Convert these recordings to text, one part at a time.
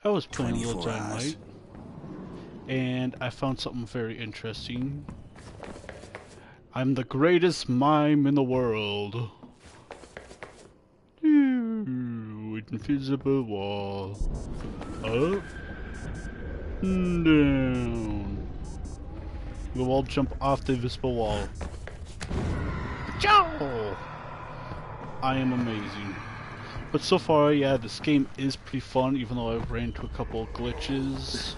I was playing a little Dynamite, and I found something very interesting. I'm the greatest mime in the world. Invisible wall. Up. Down. We'll all jump off the invisible wall. Ciao! I am amazing. But so far, yeah, this game is pretty fun, even though I've ran into a couple of glitches.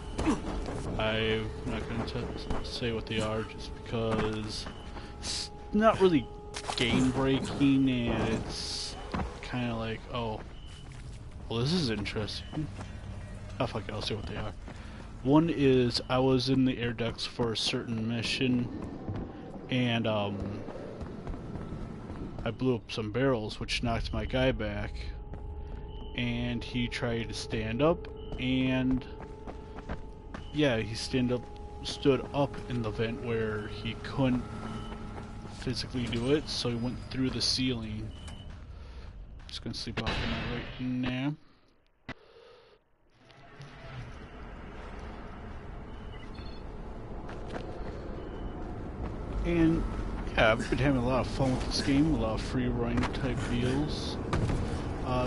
I'm not going to say what they are just because it's not really game breaking, and it's kind of like, oh, well, this is interesting. Oh, fuck it, I'll say what they are. One is I was in the air ducts for a certain mission, and I blew up some barrels, which knocked my guy back, and he tried to stand up, and yeah, he stood up in the vent where he couldn't physically do it, so he went through the ceiling. Just gonna sleep off in that right now. And yeah, I've been having a lot of fun with this game, a lot of free run type deals.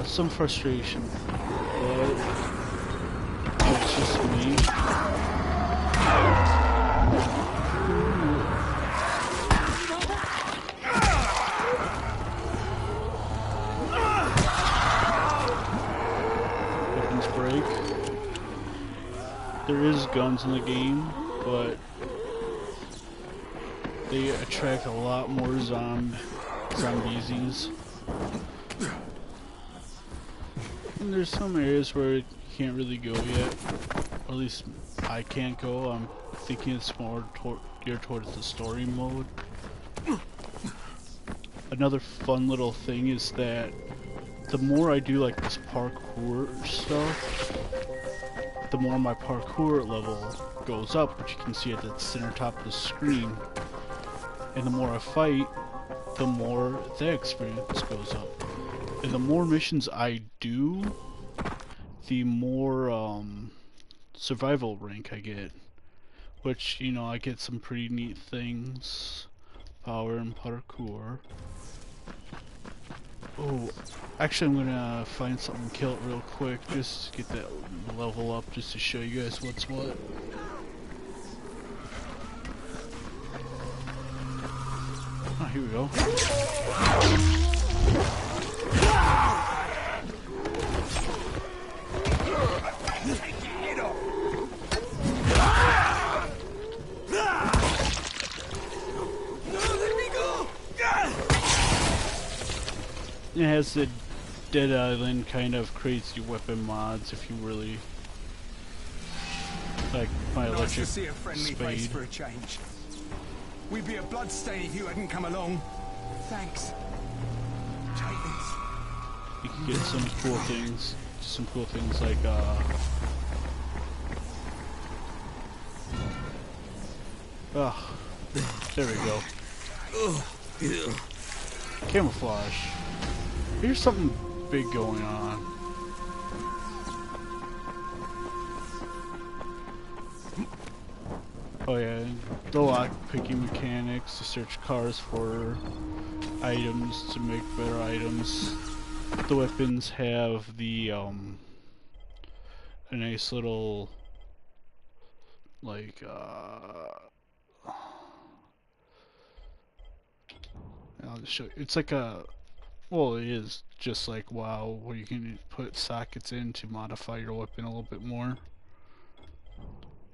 Some frustration, but it's just me. Weapons break. There is guns in the game, but they attract a lot more zombies. And there's some areas where you can't really go yet. Or at least I can't go. I'm thinking it's more geared towards the story mode. Another fun little thing is that the more I do like this parkour stuff, the more my parkour level goes up, which you can see at the center top of the screen. And the more I fight, the more the experience goes up. And the more missions I do, the more survival rank I get. Which, you know, I get some pretty neat things. Power and parkour. Oh, actually I'm gonna find something and kill it real quick, just to get that level up, just to show you guys what's what. Oh, here we go. It has the Dead Island kind of crazy weapon mods if you really like my electric see a friendly face spade. for a change. We'd be a bloodstain if you hadn't come along. Thanks. Take this. You can get some cool things. Some cool things like oh, there we go. Camouflage. Here's something big going on. Oh yeah, the lock-picking mechanics to search cars for items to make better items. The weapons have the a nice little like I'll just show you. It's like a, well, it is just like WoW, where you can put sockets in to modify your weapon a little bit more.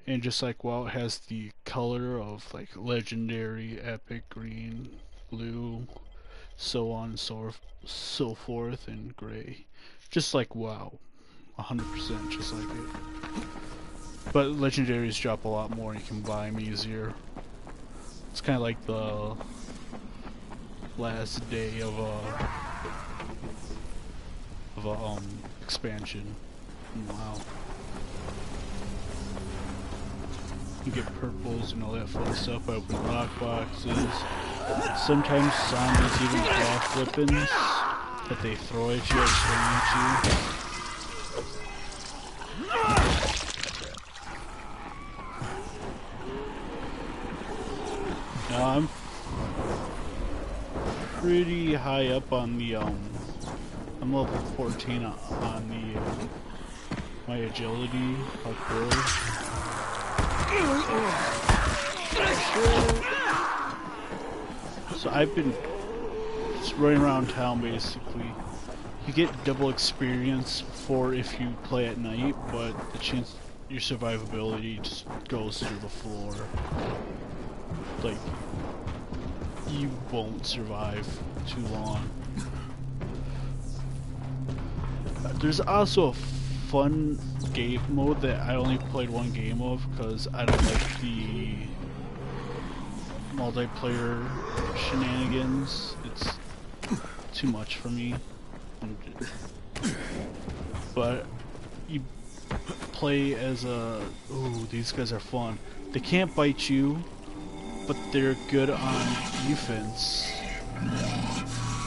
And just like WoW, it has the color of like legendary, epic, green, blue, so on and so forth, and gray. Just like WoW. 100% just like it. But legendaries drop a lot more, and you can buy them easier. It's kind of like the last day of a expansion. Wow. You get purples and all that fun stuff by opening lock boxes. Sometimes zombies even drop weapons that they throw at you or swing at you. Now I'm pretty high up on the I'm level 14 on the my agility parkour. So I've been just running around town basically. You get double experience for if you play at night, but the chance your survivability just goes through the floor. Like, you won't survive too long. There's also a fun game mode that I only played one game of because I don't like the multiplayer shenanigans. It's too much for me. But you play as a... Ooh, these guys are fun. They can't bite you, but they're good on defense.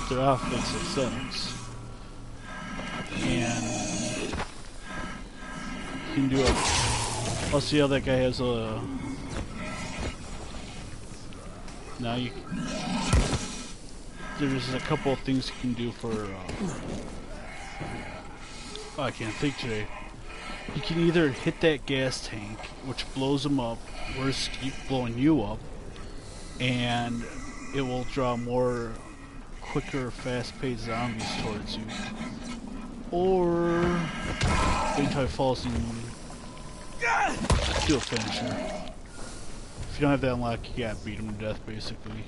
They're offensive things. And you can do a... I'll see how that guy has a... Now you... There's a couple of things you can do for... Oh, I can't think today. You can either hit that gas tank, which blows them up, or keep blowing you up, and it will draw more quicker, fast-paced zombies towards you. Or wait until it falls and do a finisher. If you don't have that unlock, you gotta beat him to death, basically.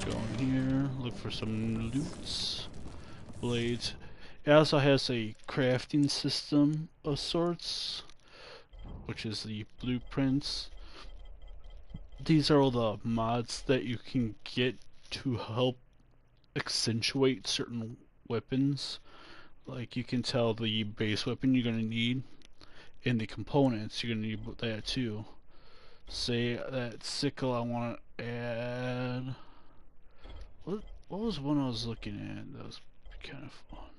Go in here, look for some loots, blades. It also has a crafting system of sorts, which is the blueprints. These are all the mods that you can get to help accentuate certain weapons. Like, you can tell the base weapon you're going to need, and the components you're going to need that too. Say that sickle I want to add... What was one I was looking at that was kind of fun?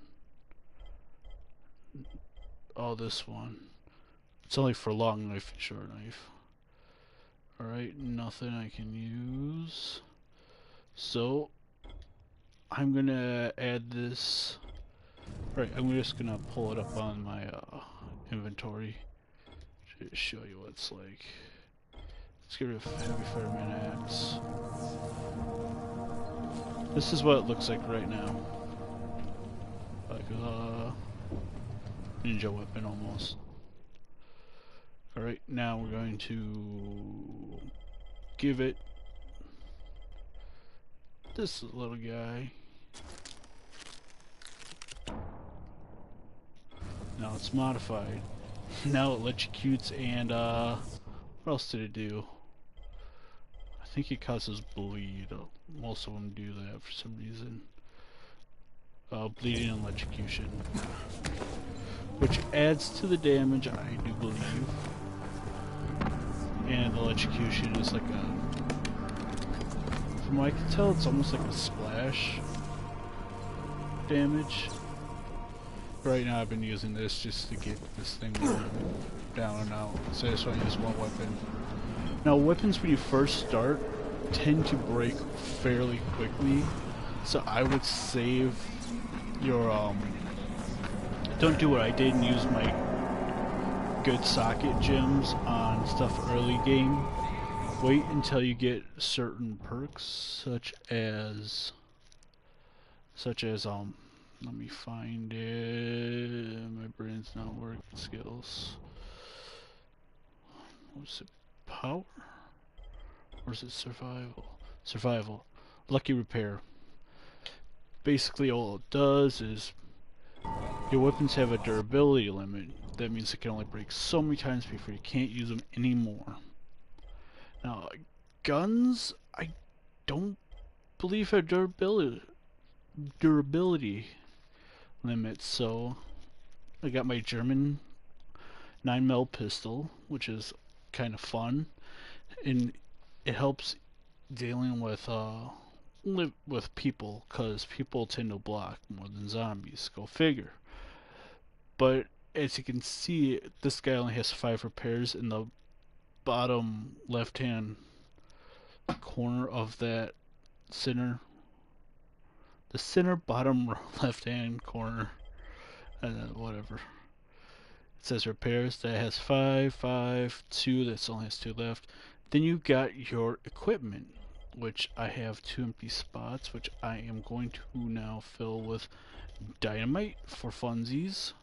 Oh, this one. It's only for long knife and short knife. Alright, nothing I can use. So, I'm gonna add this. Right, I'm just gonna pull it up on my inventory to show you what it's like. Let's get rid of heavy fireman axe. This is what it looks like right now. Like a ninja weapon almost. Alright, now we're going to give it this little guy. Now it's modified. Now it electrocutes and what else did it do? I think it causes bleed. Most of them do that for some reason. Bleeding and electrocution. Which adds to the damage, I do believe. And the electrocution is like a... From what I can tell, it's almost like a splash damage. Right now I've been using this just to get this thing down and out. So I just want to use one weapon. Now weapons when you first start tend to break fairly quickly. So I would save your don't do what I did and use my good socket gems on stuff early game. Wait until you get certain perks such as let me find it. My brain's not working. Skills. What's it? Power? Or is it survival? Survival. Lucky repair. Basically all it does is your weapons have a durability limit. That means it can only break so many times before you can't use them anymore. Now, guns, I don't believe have durability limits, so I got my German 9mm pistol, which is kind of fun, and it helps dealing with people, because people tend to block more than zombies. Go figure. But as you can see, this guy only has 5 repairs. In the bottom left-hand corner of that center, the center bottom left-hand corner, whatever. It says repairs. That has 5, 5, 2. That only has 2 left. Then you got your equipment, which I have 2 empty spots, which I am going to now fill with dynamite for funsies.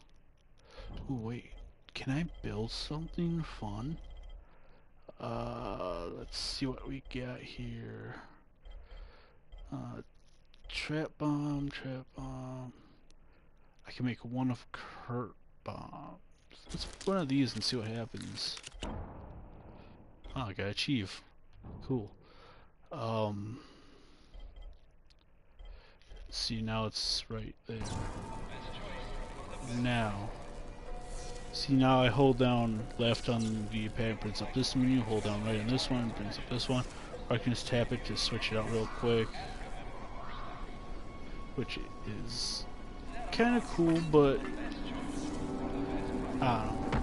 Oh wait, can I build something fun? Let's see what we got here. Trap bomb, trap bomb. I can make one of Kurt bombs. Let's put one of these and see what happens. Oh, I got achieve. Cool. See, now it's right there. Now. See, now I hold down left on the pad, brings up this menu, hold down right on this one, brings up this one. Or I can just tap it to switch it out real quick. Which is kind of cool, but I don't know.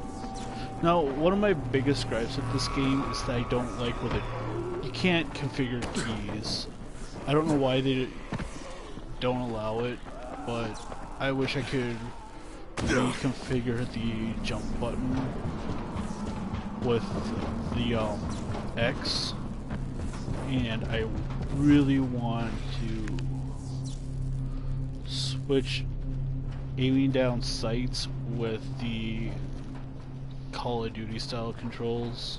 Now, one of my biggest gripes with this game is that I don't like where you can't configure keys. I don't know why they don't allow it, but I wish I could reconfigure the jump button with the X, and I really want to switch aiming down sights with the Call of Duty style controls.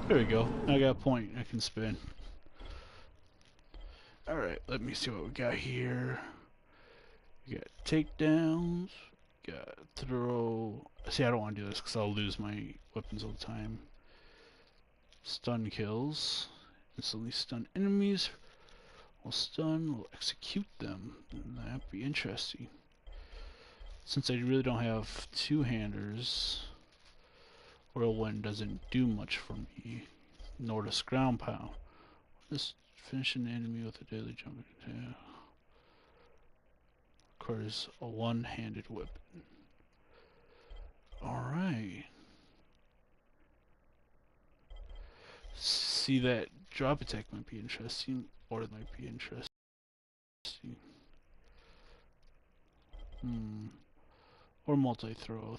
There we go. I got a point. I can spin. Alright, let me see what we got here. We got takedowns. Got throw. See, I don't want to do this because I'll lose my weapons all the time. Stun kills. Instantly stun enemies. While stun, will execute them. That'd be interesting. Since I really don't have two-handers, Whirlwind doesn't do much for me, nor does ground pound. Just finish an enemy with a daily jump attack. Requires a one-handed weapon. Alright. See, that drop attack might be interesting, or it might be interesting. Or multi-throw.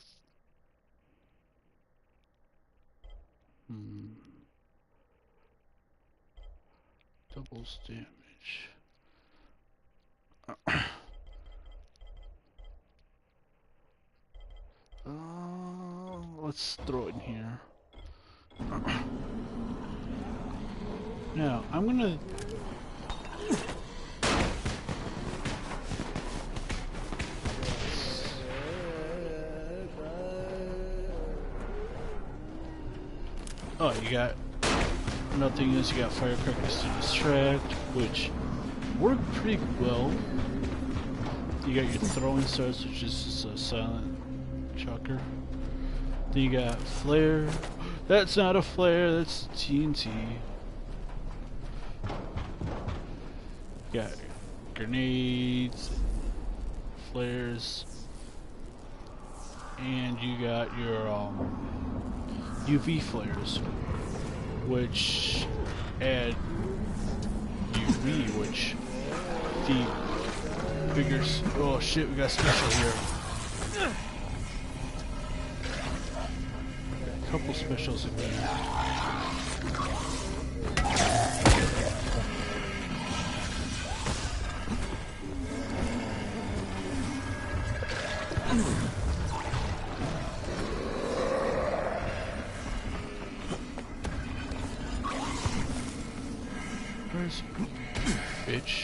Doubles damage. Let's throw it in here. Now, I'm gonna... Oh, you got... Another thing is you got firecrackers to distract, which work pretty well. You got your throwing stars, which is just a silent chucker. Then you got flare. That's not a flare, that's TNT. You got grenades, flares, and you got your UV flares, which add UV, which the bigger... Oh shit, we got special here. A couple specials in there. Where's bitch?